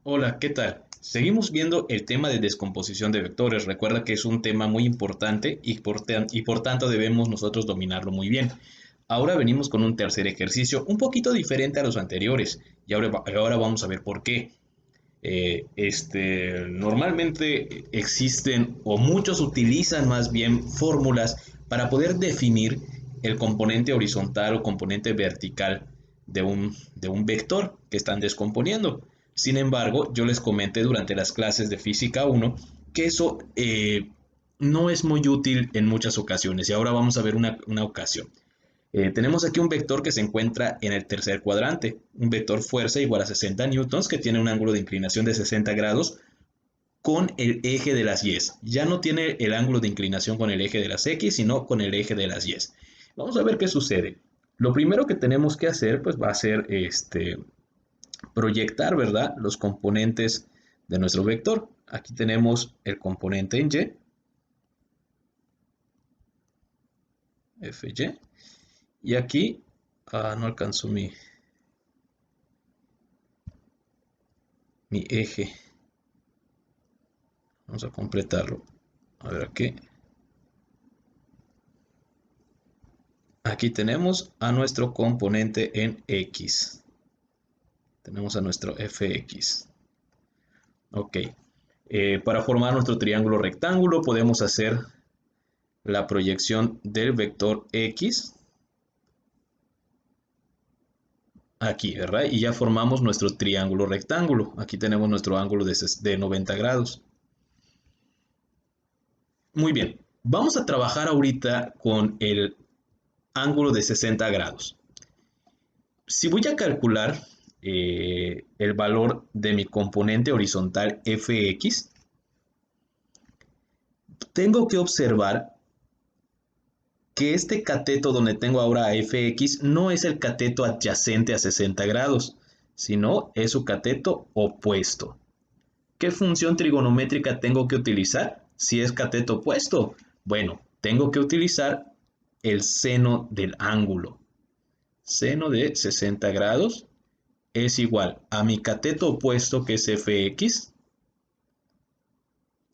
Hola, ¿qué tal? Seguimos viendo el tema de descomposición de vectores. Recuerda que es un tema muy importante y por tanto debemos nosotros dominarlo muy bien. Ahora venimos con un tercer ejercicio un poquito diferente a los anteriores y ahora vamos a ver por qué. Normalmente existen o muchos utilizan más bien fórmulas para poder definir el componente horizontal o componente vertical de un vector que están descomponiendo. Sin embargo, yo les comenté durante las clases de física 1 que eso no es muy útil en muchas ocasiones y ahora vamos a ver una ocasión. Tenemos aquí un vector que se encuentra en el tercer cuadrante, un vector fuerza igual a 60 newtons que tiene un ángulo de inclinación de 60 grados con el eje de las Y. Ya no tiene el ángulo de inclinación con el eje de las X, sino con el eje de las Y. Vamos a ver qué sucede. Lo primero que tenemos que hacer pues va a ser proyectar, ¿verdad?, los componentes de nuestro vector. Aquí tenemos el componente en Y, FY, y aquí no alcanzó mi eje. Vamos a completarlo. A ver aquí. Aquí tenemos a nuestro componente en X. Tenemos a nuestro fx. Ok. Para formar nuestro triángulo rectángulo podemos hacer la proyección del vector X aquí, ¿verdad? Y ya formamos nuestro triángulo rectángulo. Aquí tenemos nuestro ángulo de 90 grados. Muy bien. Vamos a trabajar ahorita con el ángulo de 60 grados. Si voy a calcular el valor de mi componente horizontal fx, tengo que observar que este cateto donde tengo ahora a fx no es el cateto adyacente a 60 grados, sino es su cateto opuesto. ¿Qué función trigonométrica tengo que utilizar si es cateto opuesto? Bueno, tengo que utilizar el seno del ángulo. Seno de 60 grados es igual a mi cateto opuesto, que es fx,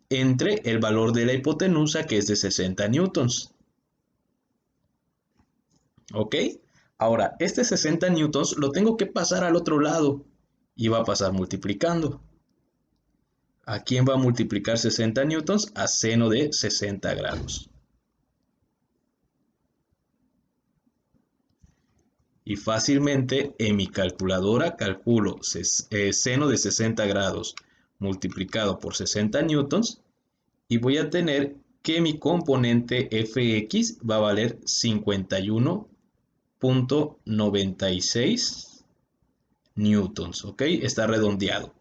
entre el valor de la hipotenusa, que es de 60 newtons. ¿Ok? Ahora, este 60 newtons lo tengo que pasar al otro lado y va a pasar multiplicando. ¿A quién va a multiplicar 60 newtons? A seno de 60 grados. Y fácilmente en mi calculadora calculo seno de 60 grados multiplicado por 60 newtons y voy a tener que mi componente fx va a valer 51.96 newtons, ¿ok? Está redondeado.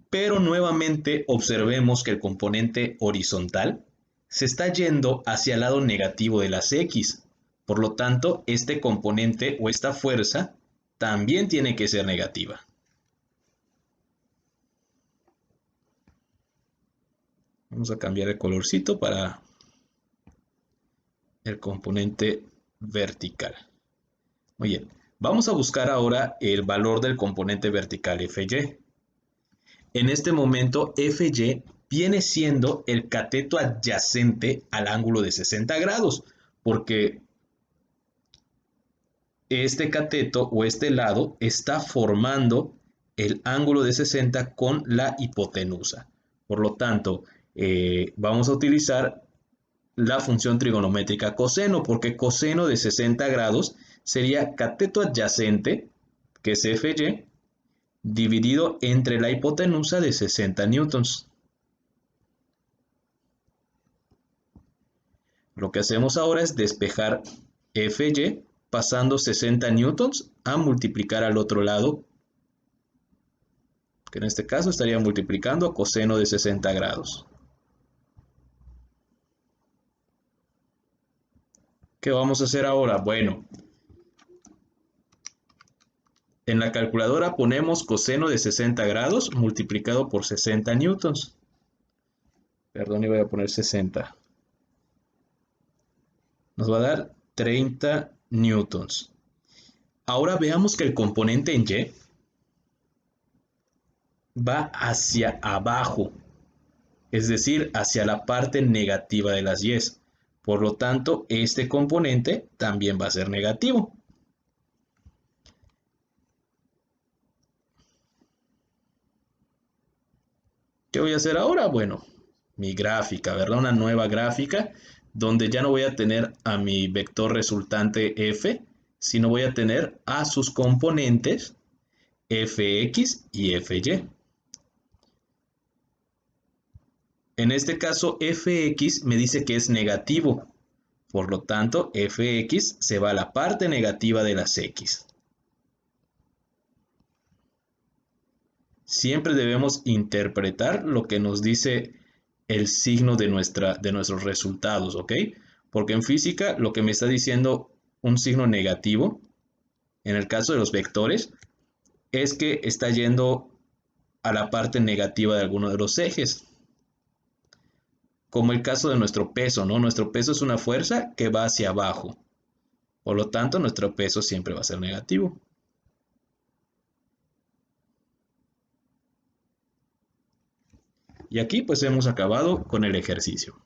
Pero nuevamente observemos que el componente horizontal se está yendo hacia el lado negativo de las x. Por lo tanto, este componente o esta fuerza también tiene que ser negativa. Vamos a cambiar el colorcito para el componente vertical. Muy bien. Vamos a buscar ahora el valor del componente vertical FY. En este momento, FY viene siendo el cateto adyacente al ángulo de 60 grados, porque este cateto o este lado está formando el ángulo de 60 con la hipotenusa. Por lo tanto, vamos a utilizar la función trigonométrica coseno, porque coseno de 60 grados sería cateto adyacente, que es FY, dividido entre la hipotenusa de 60 newtons. Lo que hacemos ahora es despejar FY pasando 60 newtons a multiplicar al otro lado, que en este caso estaría multiplicando a coseno de 60 grados. ¿Qué vamos a hacer ahora? Bueno, en la calculadora ponemos coseno de 60 grados multiplicado por 60 newtons. Perdón, iba a poner 60. Nos va a dar 30 newtons. Ahora veamos que el componente en Y va hacia abajo, es decir, hacia la parte negativa de las y's. Por lo tanto, este componente también va a ser negativo. ¿Qué voy a hacer ahora? Bueno, mi gráfica, ¿verdad? Una nueva gráfica donde ya no voy a tener a mi vector resultante f, sino voy a tener a sus componentes fx y fy. En este caso, fx me dice que es negativo. Por lo tanto, fx se va a la parte negativa de las x. Siempre debemos interpretar lo que nos dice el signo de nuestros resultados, ¿ok? Porque en física lo que me está diciendo un signo negativo, en el caso de los vectores, es que está yendo a la parte negativa de alguno de los ejes. Como el caso de nuestro peso, ¿no? Nuestro peso es una fuerza que va hacia abajo. Por lo tanto, nuestro peso siempre va a ser negativo. Y aquí pues hemos acabado con el ejercicio.